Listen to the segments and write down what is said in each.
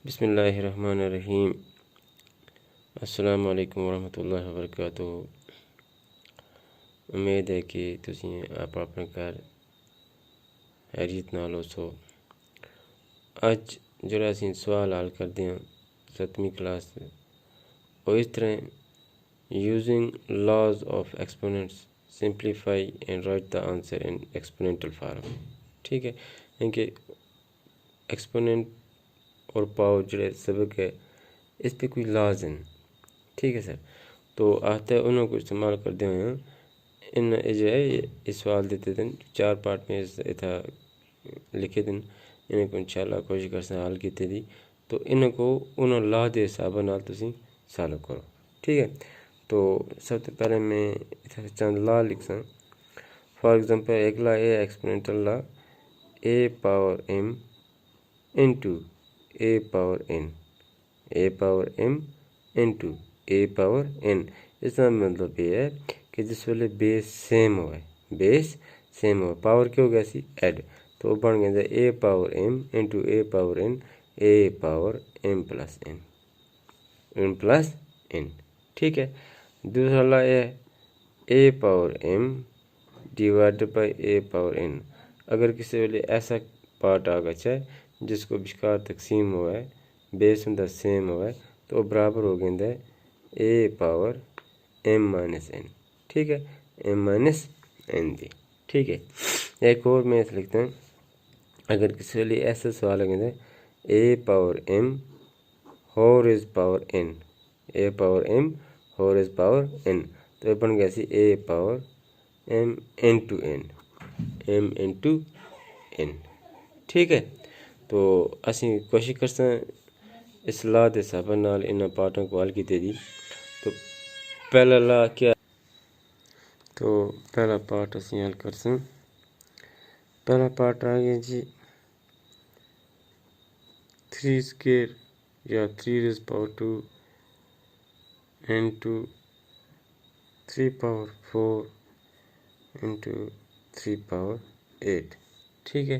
बिस्मिल्लाहिर्रहमानिर्रहीम। अस्सलाम वालेकुम वरहमतुल्लाहि वबरकातुहू। उम्मीद है कि तुसीं आप अपने घर हैरियत नाल होसो। अज जिहड़ा असीं सवाल हल करदे हां 7वीं क्लास दे, ਉਹ इस तरह using laws of exponents simplify and write the answer in exponential form. ठीक है, यानी एक्सपोनेंट और पावर जो सबक है इस पे कोई लाज हैं। ठीक है सर, तो आता है उन्होंने को इस्तेमाल करते हुए इन जो है ये सवाल देते थे 4 पार्ट में था लिखे थे। इन्हें को इंशाल्लाह कोशिश कर हल की थी, तो इनको उन्होंने ला के हिसाब नाल तुसीं सॉल्व करो। ठीक है, तो सबसे पहले मैं इतना चंद ला लिख सा। फॉर एग्जांपल एक ला ए exponential La a power M into A power M into A power N. इसका मतलब ये है कि जिस वेले बेस सेम हो पावर क्या हो गया सी एड, तो बन गया a power M into A power M plus n. ठीक है, दूसरा ला a power M divided by A power n. अगर किसी वेले ऐसा पार्ट आ गया जिसको विस्कार तकसीम हुआ है, बेस होंदा सेम हुआ है, तो बराबर हो गया a power M minus N. ठीक है, एम माइनस एन दी। ठीक है, एक और मैं इस लिखता हूँ, अगर किसी लिए ऐसा सवाल है ए power M whole is power N, A power M whole is power N, तो ये बन गया सी A power M into N. ठीक है, तो असी कोशिश कर इस ला के हिसाब नाल इन पार्टों को हल की दी। तो पहला ला क्या, तो पहला पार्ट असी हल कर पहला पार्ट आ गया जी 3 स्क्वायर या 3 rays power 2 into 3 power 4 into 3 power 8। ठीक है,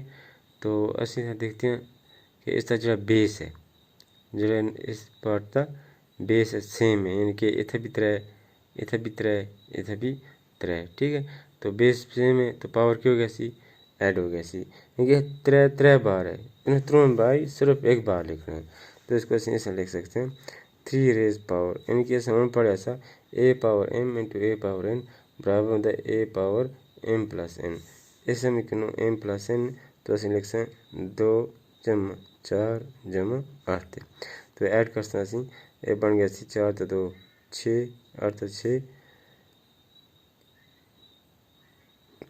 तो असी देखते हैं कि इसका जो बेस है, जो इस पार्ट का बेस है सेम है, यानी कि इतना भी 3 इतना भी 3 इतना भी 3। ठीक है, तो बेस सेम है तो पावर क्या हो गया सी ऐड हो गया सी, यानी कि 3 बार है, इन 3 बार सिर्फ एक बार लिखना है, तो इसको असं ऐसा लिख सकते हैं 3 रेज़ पावर, यानी कि ऐसा हम पढ़ा ऐसा ए पावर एम इंटू ए पावर एन बराबर होता है ए पावर एम प्लस एन। इस में क्यों एम प्लस एन, तो असं लिख सकते 2 जमा 4 जमा 8, तो ऐड कर सकते ये बन गया सी 4 तो 2 6 8 तो 6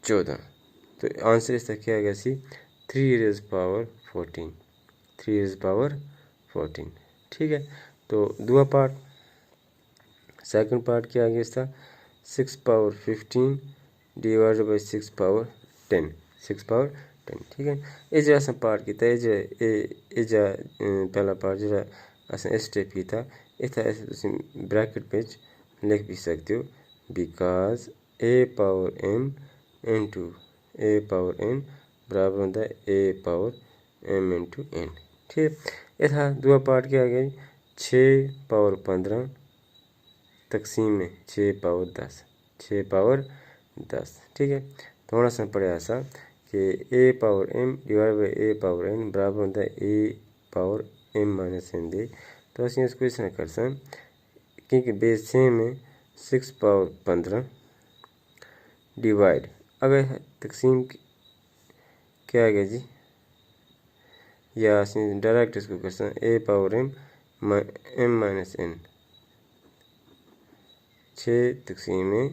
14, तो आंसर इसका क्या आ गया सी 3 रेज़ पावर 14, 3 रेज़ पावर 14। ठीक है, तो दूसरा पार्ट सेकंड पार्ट क्या आ गया इसका 6 power 15 divided by 6 power 10, 6 power 10। ठीक है, ये जो अस पार्ट किया ये पहला पार्ट जो अस इस स्टेप किया इतना ब्रैकेट में लिख भी सकते हो, because A power M into A power N बराबर होता है ए पावर एम इंटू एन। ठीक है, इतना दूसरा पार्ट क्या आ गया 6 पावर 15 तकसीम में 6 पावर 10, 6 पावर 10। ठीक है, थोड़ा सा पढ़ा ऐसा कि a power m divide by A power N बराबर होता है ए पावर एम माइनस एन दे, तो असं इसको इस तरह कर क्योंकि बेस सेम है 6 पावर 15 डिवाइड, अगर तकसीम क्या आ गया जी, या असं डायरेक्ट इसको कर ए पावर एम माइनस एन 6 तकसीम में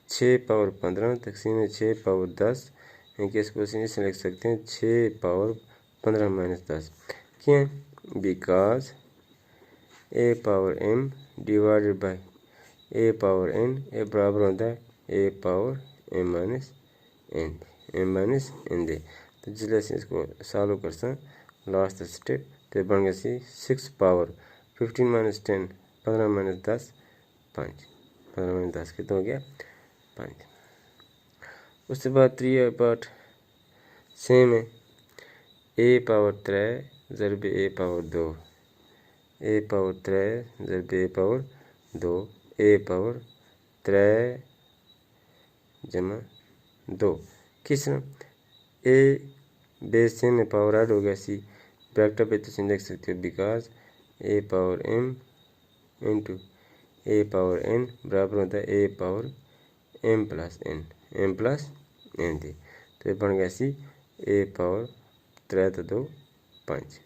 6 पावर 15 तकसीम में 6 पावर 10, यानी कि इसको इसे लिख सकते हैं 6 पावर 15 माइनस 10। क्यों, because A power M divided by A power N A बराबर होता है ए पावर एम माइनस एन दे। तो जिससे से इसको सॉल्व कर लास्ट स्टेप, तो बन गया सी 6 पावर 15 माइनस 10 15 माइनस 10 5, 15 माइनस 10 कितना हो गया 5। उसके बाद 3 पार्ट सेम है ए पावर 3 ज़रब ए पावर 2, ए पावर 3 ज़रब ए पावर 2, ए पावर 3 जमा 2। किस तरह ए बेस से में पावर ऐड हो गया सी ब्रैकेट पे तुम लिख सकते हो because A power M into A power N बराबर होता है ए पावर एम प्लस एन थी। तो ये बन गया सी ए पावर 3 तो 2 5।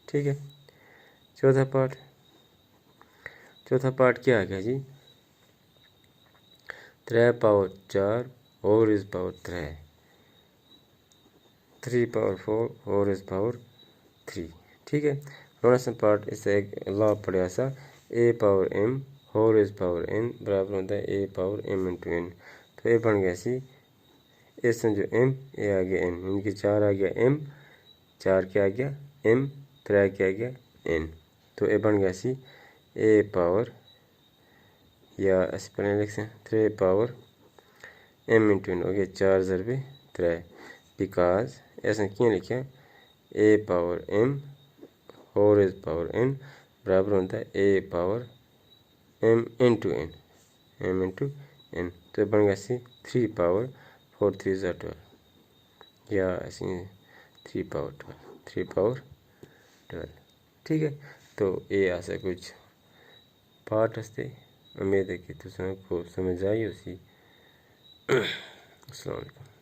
ठीक है। चौथा पार्ट क्या आ गया जी, 3 पावर 4 और इज पावर 3 पावर 4 और इज पावर 3। ठीक है। थोड़ा पार्ट इससे एक लॉ पढ़ा सा a power m whole is power N बराबर होता है ए पावर एम इंटू एन। तो ये बन गया सी इसमें जो एम ए आ गया एन, इनकी 4 आ गया एम, 4 क्या आ गया एम, 3 क्या आ गया एन। तो ये बन गया सी ए पावर या ऐसे पहले लिख सकते 3 पावर एम इंटू एन हो गया 4 ज़रबे 3 बिकॉज ऐसा क्यों लिखा a power m whole is power N बराबर होता है ए power M into n, m into n. तो बन गया सी 3 पावर 4 3 ज़ा 12 या ऐसे 3 पावर 12। ठीक है। तो ये ऐसा कुछ पार्ट हस्ते उम्मीद है कि तुम को समझ आई उसी। अस्सलाम वालेकुम।